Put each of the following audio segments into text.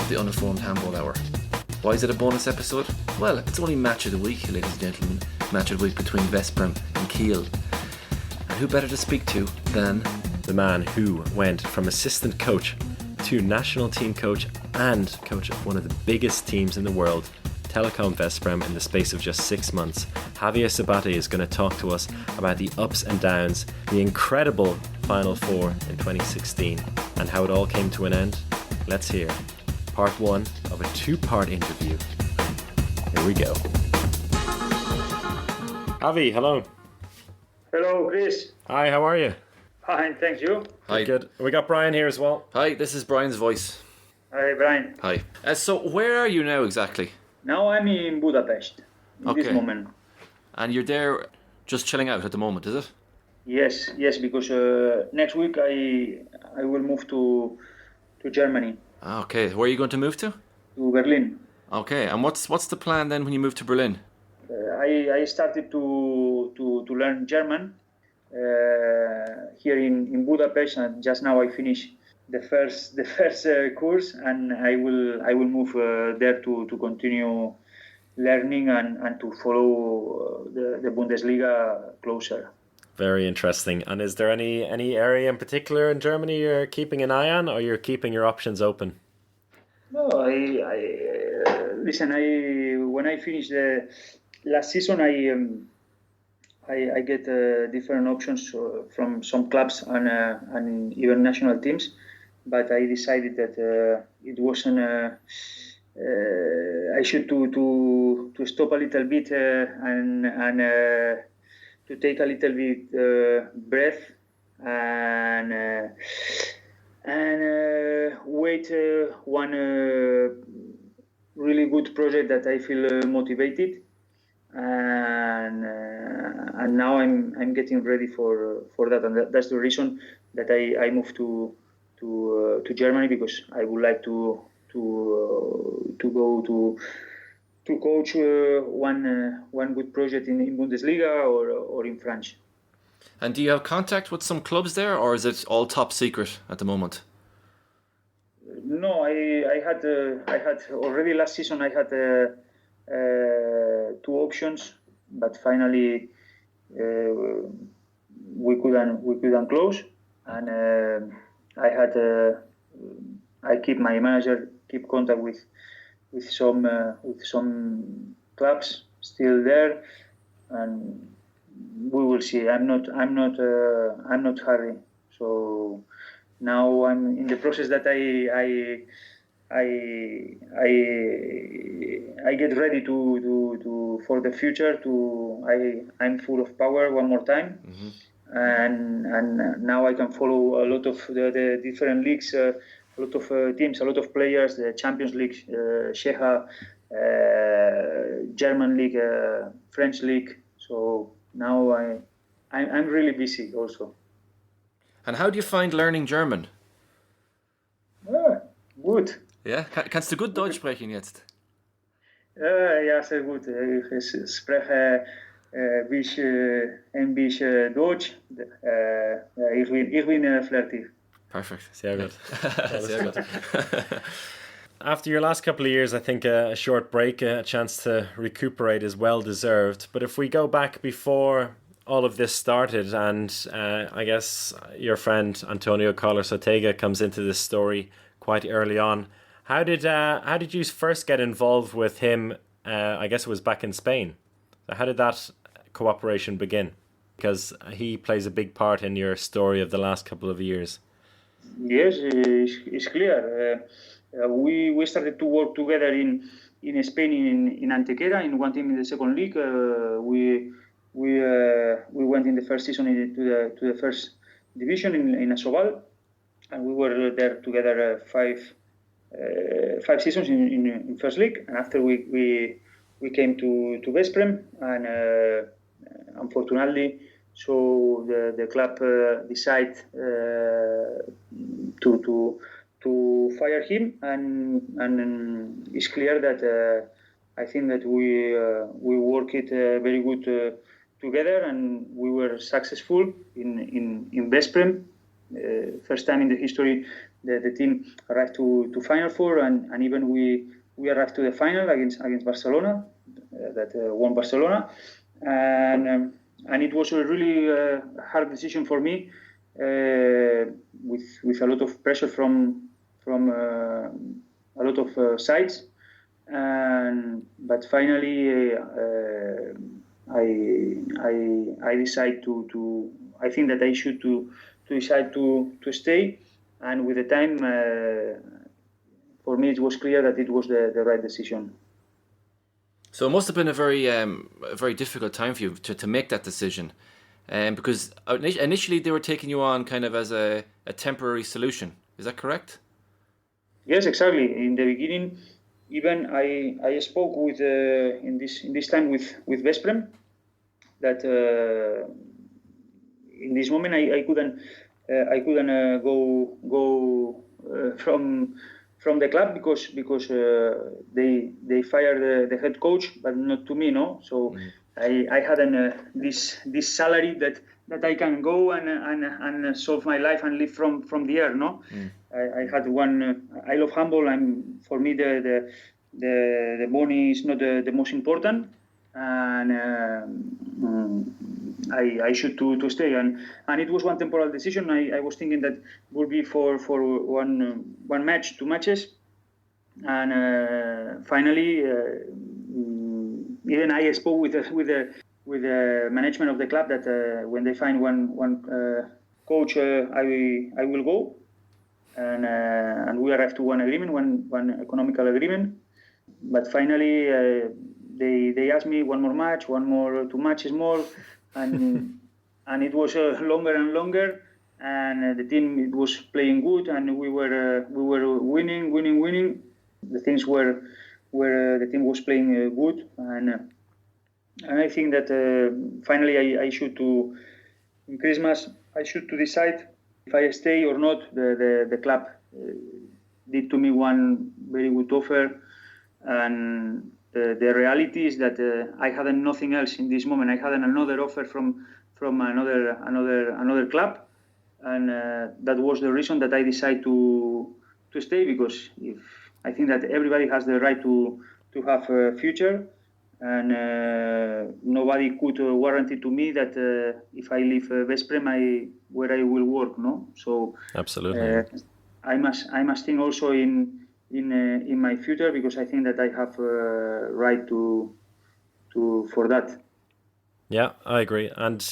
the Uninformed Handball Hour. Why is it a bonus episode? Well, it's only match of the week, ladies and gentlemen. Match of the week between Veszprém and Kiel. And who better to speak to than the man who went from assistant coach to national team coach and coach of one of the biggest teams in the world, Telekom Veszprém, in the space of just 6 months. Xavi Sabate is going to talk to us about the ups and downs, the incredible Final Four in 2016, and how it all came to an end. Let's hear part 1 of a 2-part interview. Here we go. Xavi, hello. Hello, Chris. Hi, how are you? Fine, thanks, you. Hi. Good. We got Brian here as well. Hi, this is Brian's voice. Hi, Brian. Hi. So where are you now exactly? Now I'm in Budapest in this moment. And you're there just chilling out at the moment, is it? Yes, because next week I will move to Germany. Okay, where are you going to move to? To Berlin. Okay, and what's the plan then when you move to Berlin? I started to learn German here in Budapest, and just now I finished the first course, and I will move there to continue learning and to follow the Bundesliga closer. Very interesting. And is there any area in particular in Germany you're keeping an eye on, or you're keeping your options open? No, listen. When I finished the last season, I get different options from some clubs and even national teams, but I decided that it wasn't. I should to stop a little bit and to take a little bit breath and wait one really good project that I feel motivated, and now I'm getting ready for that, and that's the reason that I moved to Germany, because I would like to go to coach one good project in Bundesliga or in France. And do you have contact with some clubs there, or is it all top secret at the moment? No, I had already last season. I had 2 options, but finally we couldn't close, and I keep my manager keep contact with some clubs still there, and we will see. I'm not hurry. So now I'm in the process that I get ready to for the future. I'm full of power one more time, and now I can follow a lot of the different leagues. A lot of teams, a lot of players, the Champions League, Checha, German League, French League. So now I'm really busy also. And how do you find learning German? Gut. Ja, kannst du gut Deutsch sprechen jetzt? Ja, sehr gut. Ich spreche ein bisschen Deutsch. Ich bin fertig. Perfect. Sehr gut. Sehr gut. After your last couple of years, I think a short break, a chance to recuperate is well deserved. But if we go back before all of this started, and I guess your friend Antonio Carlos Ortega comes into this story quite early on. How did you first get involved with him? I guess it was back in Spain. So how did that cooperation begin? Because he plays a big part in your story of the last couple of years. Yes, it's clear. We started to work together in Spain in Antequera, in one team in the second league. We went in the first season to the first division in Asobal, and we were there together 5 seasons in first league. And after we came to Veszprém, and unfortunately, so the club decided to fire him, and it's clear that I think that we worked very good together, and we were successful in Veszprém. First time in the history the team arrived to Final4, and even we arrived to the final against Barcelona, that won Barcelona, and it was a really hard decision for me, with a lot of pressure from a lot of sides, but finally I decide to I think that I should to decide to stay, and with the time for me it was clear that it was the right decision. So it must have been a very difficult time for you to make that decision, because initially they were taking you on kind of as a temporary solution. Is that correct? Yes, exactly. In the beginning, even I spoke with in this time with Veszprém, that in this moment I couldn't go from the club because they fired the head coach, but not to me, no. So I had this salary that I can go and solve my life and live from the air, no. I had one. I love Handball, and for me the money is not the most important, and I should to stay, and it was one temporal decision. I was thinking that would be for one match, 2 matches, and finally even I spoke with the management of the club that when they find one coach, I will go, and we arrived to one agreement, one economical agreement, but finally they asked me one more match, 2 matches more, and it was longer and longer, and the team it was playing good, and we were winning. The things were where the team was playing good, and I think that finally I should to in Christmas I should to decide if I stay or not. The club did to me one very good offer, and the reality is that I had nothing else in this moment. I had another offer from another club, and that was the reason that I decided to stay, because if I think that everybody has the right to have a future, and nobody could guarantee to me that if I leave Veszprém, where I will work, no. So absolutely, I must think also in my future, because I think that I have a right to for that. Yeah, I agree. And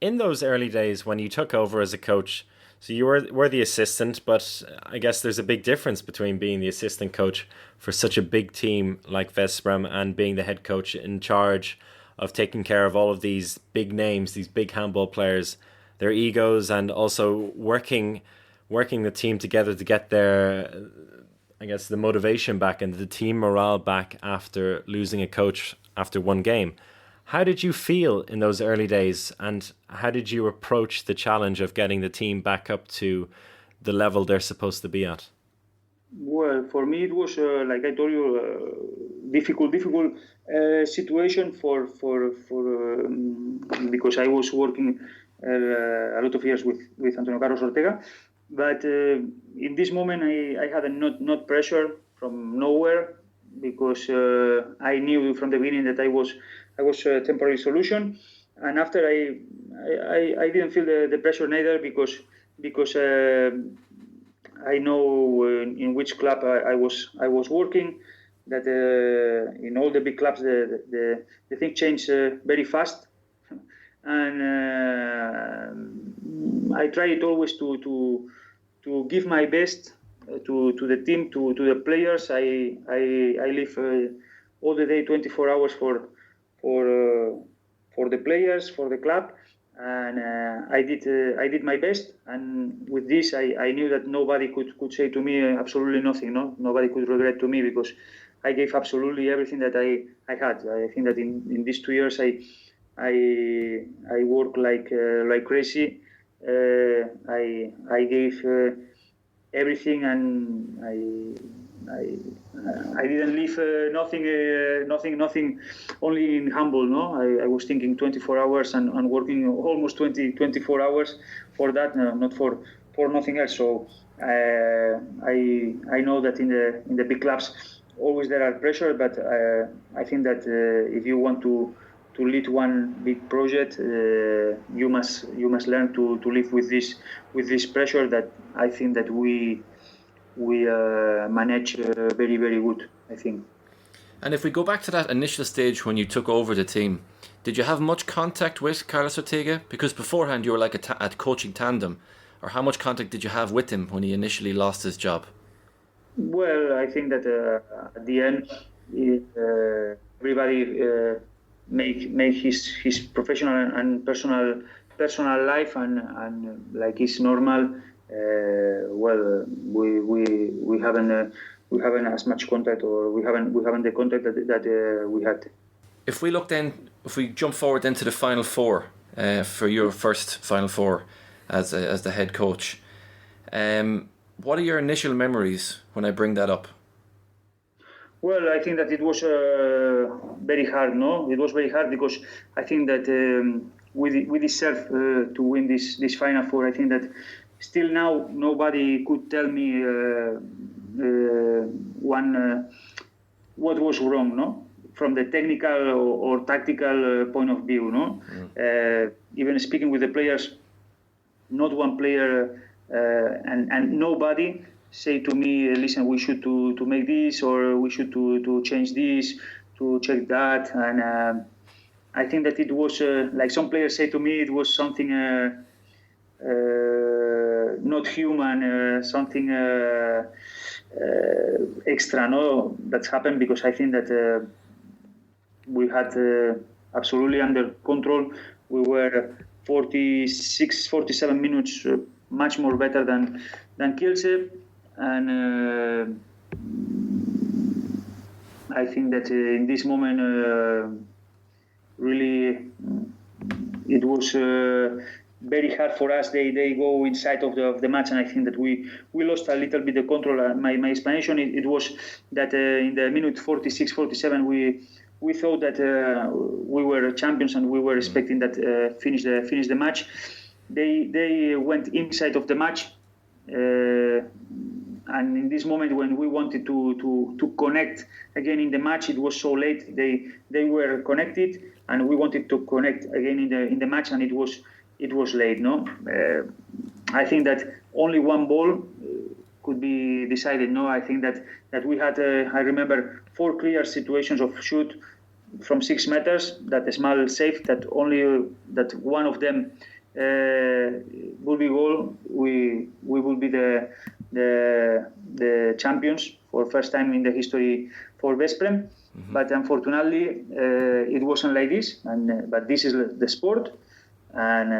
in those early days when you took over as a coach, so you were the assistant, but I guess there's a big difference between being the assistant coach for such a big team like Veszprém and being the head coach in charge of taking care of all of these big names, these big handball players, their egos, and also working the team together to get their, I guess, the motivation back and the team morale back after losing a coach after one game. How did you feel in those early days, and how did you approach the challenge of getting the team back up to the level they're supposed to be at? Well, for me it was like I told you, difficult situation for because I was working a lot of years with Antonio Carlos Ortega, but in this moment I had not pressure from nowhere, because I knew from the beginning that I was a temporary solution, and after I didn't feel the pressure neither, because I know in which club I was working, that in all the big clubs the thing changed very fast, and I tried always to give my best to the team, to the players. I live all the day, 24 hours for the players, for the club, and I did my best. And with this, I knew that nobody could say to me absolutely nothing. No, nobody could regret to me, because I gave absolutely everything that I had. I think that in these 2 years I worked like crazy. I gave everything, and I didn't leave nothing only in Handball. No, I was thinking 24 hours and working almost 24 hours for that, not for nothing else. So I know that in the big clubs always there are pressure, but I think that if you want to lead one big project, you must learn to live with this pressure that I think that we manage very, very good, I think. And if we go back to that initial stage when you took over the team, did you have much contact with Carlos Ortega? Because beforehand you were like a coaching tandem. Or how much contact did you have with him when he initially lost his job? Well, I think that at the end, everybody make his professional and personal life and like it's normal. Well, we haven't as much contact, or we haven't the contact that we had. If we jump forward into the Final Four for your first Final Four as the head coach, what are your initial memories when I bring that up? Well, I think that it was very hard. No, it was very hard because I think that we deserve to win this Final Four. I think that still now nobody could tell me what was wrong. No, from the technical or tactical point of view. No, even speaking with the players, not one player and nobody say to me, listen, we should to make this, or we should to change this, to check that. And I think that it was like some players say to me, it was something not human, something extra, no, that's happened, because I think that we had absolutely under control. We were 46, 47 minutes much more better than Kielce. And I think that in this moment, really, it was very hard for us. They go inside of the match, and I think that we lost a little bit the control. My explanation it was that in the minute 46, 47, we thought that we were champions, and we were expecting that finish the match. They went inside of the match. And in this moment, when we wanted to connect again in the match, it was so late. They were connected, and we wanted to connect again in the match, and it was late. No, I think that only one ball could be decided. No, I think that we had. I remember 4 clear situations of shoot from 6 meters. That a small save. That only that one of them will be goal. We will be the champions for first time in the history for Veszprém. Mm-hmm. But unfortunately, it wasn't like this. And but this is the sport, and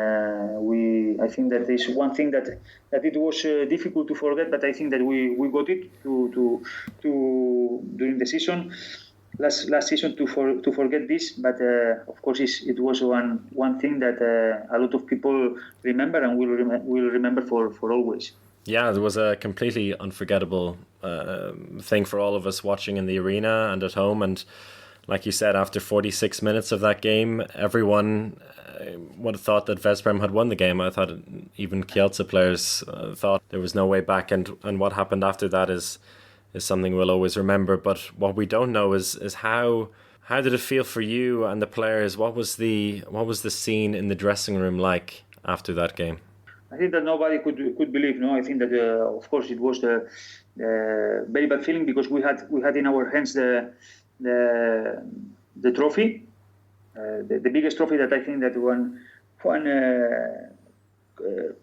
I think that is one thing that it was difficult to forget. But I think that we got it to during the season. Last season to forget this, but of course it was one thing that a lot of people remember and will remember for always. Yeah, it was a completely unforgettable thing for all of us watching in the arena and at home. And like you said, after 46 minutes of that game, everyone would have thought that Veszprém had won the game. I thought even Kielce players thought there was no way back. And what happened after that is something we'll always remember. But what we don't know is how did it feel for you and the players? What was the scene in the dressing room like after that game? I think that nobody could believe. No, I think that of course it was the very bad feeling, because we had in our hands the trophy, the biggest trophy that I think that one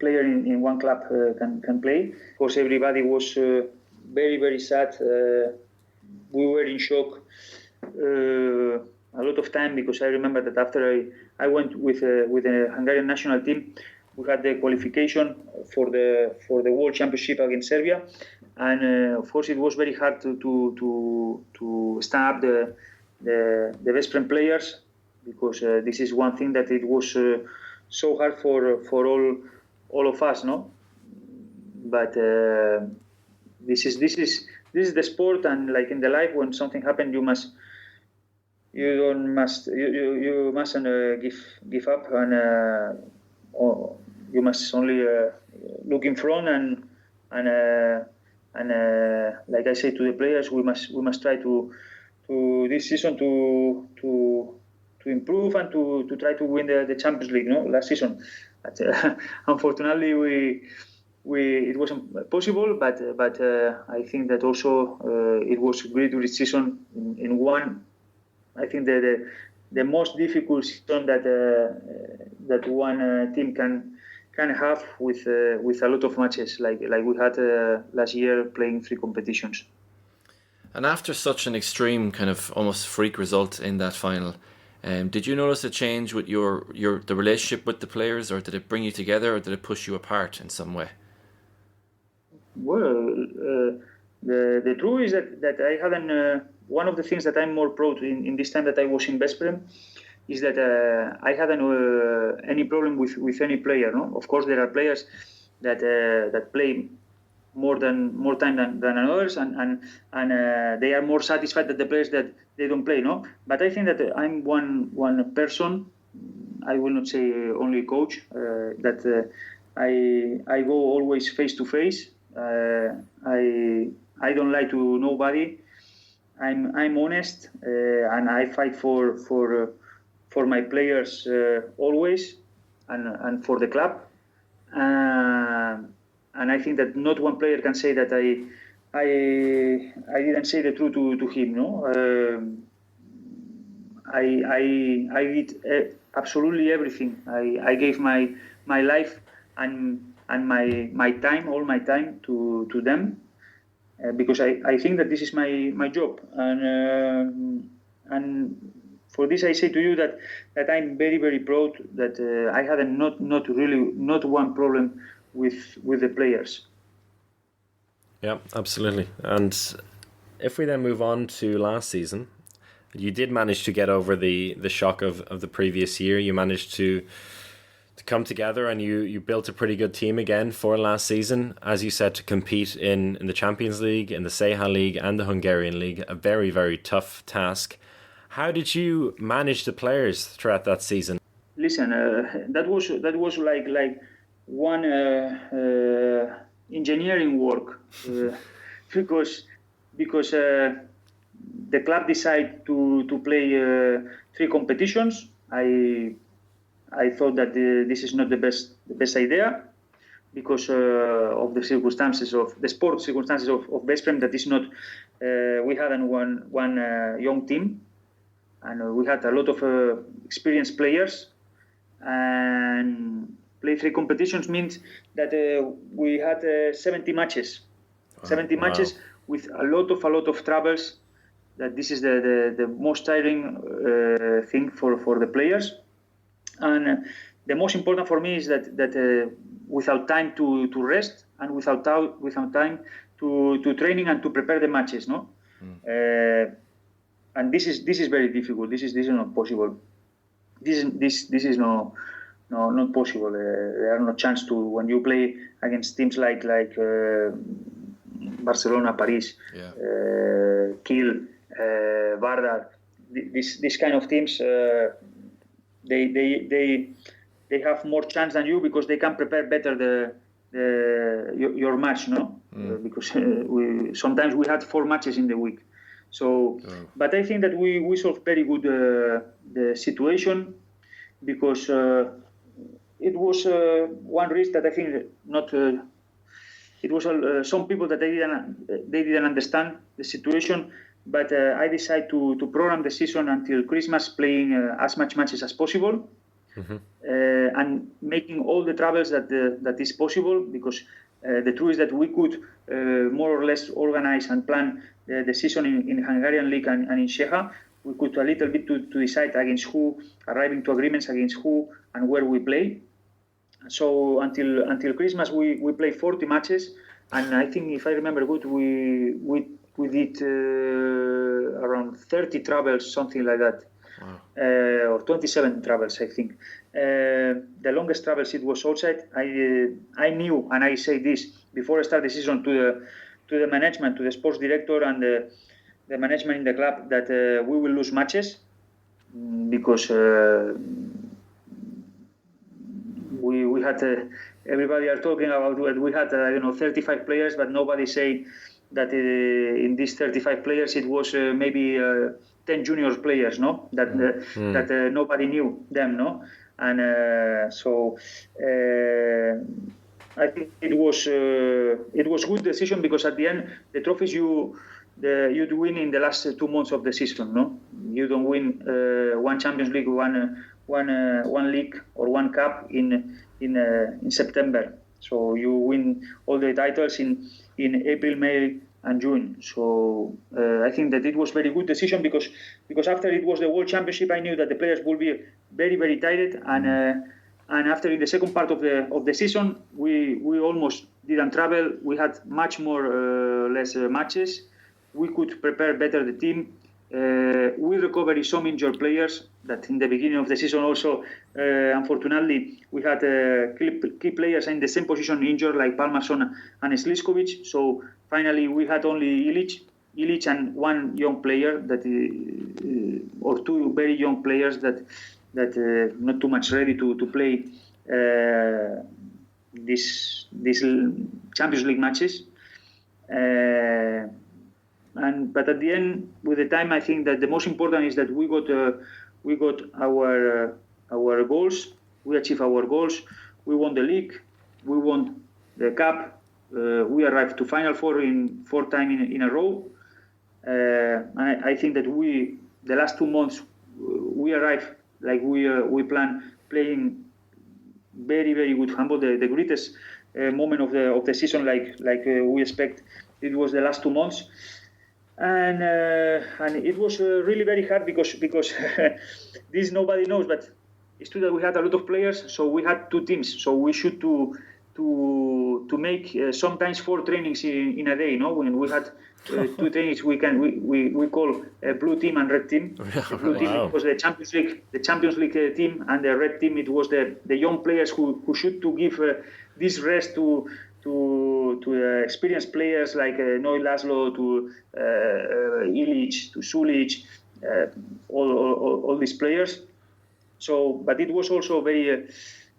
player in one club can play. Of course, everybody was very, very sad. We were in shock a lot of time, because I remember that after I went with the Hungarian national team, we had the qualification for the World Championship against Serbia, and of course it was very hard to stand up the Veszprém players, because this is one thing that it was so hard for all of us, no. But this is the sport, and like in the life, when something happens, you mustn't give up, and you must only look in front and like I say to the players, we must try to this season to improve and to try to win the Champions League. Last season, but, unfortunately it wasn't possible. But I think that also it was a great season in one. I think that the most difficult season that one team can have with a lot of matches like we had last year, playing 3 competitions. And after such an extreme kind of almost freak result in that final, did you notice a change with the relationship with the players, or did it bring you together, or did it push you apart in some way? Well, the truth is that I haven't. One of the things that I'm more proud in this time that I was in Veszprém is that I hadn't any problem with any player. No, of course there are players that play more time than others, and they are more satisfied than the players that they don't play. No, but I think that I'm one person. I will not say only coach. That I go always face to face. I don't lie to nobody. I'm honest, and I fight for my players always, and for the club. And I think that not one player can say that I didn't say the truth to him. No, I did absolutely everything. I gave my life and my time, all my time to them, because I think that this is my job, and for this I say to you that I'm very, very proud that I had not one problem with the players. Yeah, absolutely. And if we then move on to last season, you did manage to get over the shock of the previous year. You managed to come together, and you built a pretty good team again for last season, as you said, to compete in the Champions League, in the CEHA League and the Hungarian League. A very, very tough task. How did you manage the players throughout that season? Listen, that was like one engineering work, because the club decided to play 3 competitions. I thought that this is not the best idea, because of the circumstances of the sport circumstances of Veszprém. That is not. We had one young team, and we had a lot of experienced players, and play 3 competitions means that we had 70 matches. 70 matches with a lot of troubles. That this is the most tiring thing for the players. And the most important for me is that without time to rest, and without time to training and to prepare the matches, no. And this is very difficult. This is not possible. This is not possible. There are no chance to, when you play against teams like Barcelona, Paris, Kiel, Vardar. This kind of teams. They have more chance than you, because they can prepare better your match, no? Because sometimes we had 4 matches in the week. So, but I think that we solved very good the situation, because it was one risk that I think not. It was some people that they didn't understand the situation. But I decided to program the season until Christmas, playing as much matches as possible, and making all the travels that is possible, because the truth is that we could more or less organize and plan the season in Hungarian League and in CEHA. We could a little bit to decide against who, arriving to agreements against who and where we play. So until Christmas we played 40 matches, and I think, if I remember good, we did around 30 travels, something like that. Wow. Or 27 travels, I think. The longest travels, it was outside. I knew, and I say this before I start the season to the management, to the sports director and the management in the club, that we will lose matches, because we had everybody are talking about that we had 35 players, but nobody say that in these 35 players it was maybe 10 junior players, no? That nobody knew them, no? And I think it was good decision, because at the end the trophies you win in the last 2 months of the season, no? You don't win one Champions League, one league or one cup in September. So you win all the titles in April, May, and June. So I think that it was very good decision, because after it was the World Championship, I knew that the players would be very, very tired, and after in the second part of the season, we almost didn't travel. We had much more less matches. We could prepare better the team. We recovered some injured players that in the beginning of the season also, unfortunately, we had key players in the same position injured, like Palmason and Sliskovic. So finally, we had only Ilic and one young player or two very young players that not too much ready to play these Champions League matches. But at the end, with the time, I think that the most important is that we got our goals. We achieved our goals. We won the league. We won the cup. We arrived to Final Four in 4 times in a row. I think that the last 2 months, we arrived like we plan, playing very, very good handball. The greatest moment of the season, like we expect. It was the last 2 months. And it was really very hard because this nobody knows, but it's true that we had a lot of players, so we had 2 teams, so we should to make sometimes 4 trainings in a day. No, when we had 2 trainings, we call blue team and red team. The blue team was the Champions League team, and the red team it was the young players who should to give this rest to experienced players like Noy Laszlo, to Ilic, to Sulic, all these players. So, but it was also very,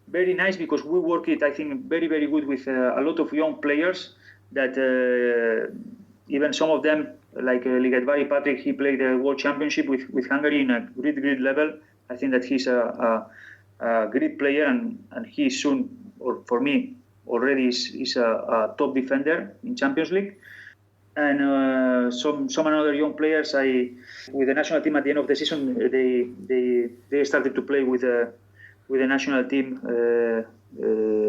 very nice because we worked it, I think, very, very good with a lot of young players that even some of them, like Ligetvari Patrick, he played the World Championship with Hungary in a great level. I think that he's a great player, and he soon, or for me, already is a top defender in Champions League. And some other young players, with the national team at the end of the season, they started to play with the national team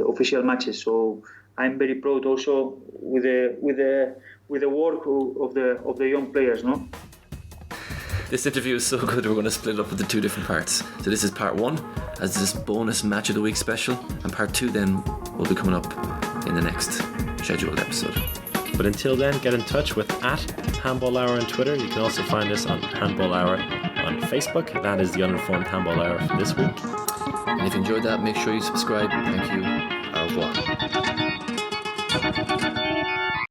official matches. So I'm very proud also with the work of the young players, no? This interview is so good, we're going to split it up into 2 different parts. So this is part 1, as this bonus match of the week special, and part 2 then will be coming up in the next scheduled episode. But until then, get in touch with @Handball Hour on Twitter. You can also find us on Handball Hour on Facebook. That is the Uninformed Handball Hour for this week. And if you enjoyed that, make sure you subscribe. Thank you. Au revoir.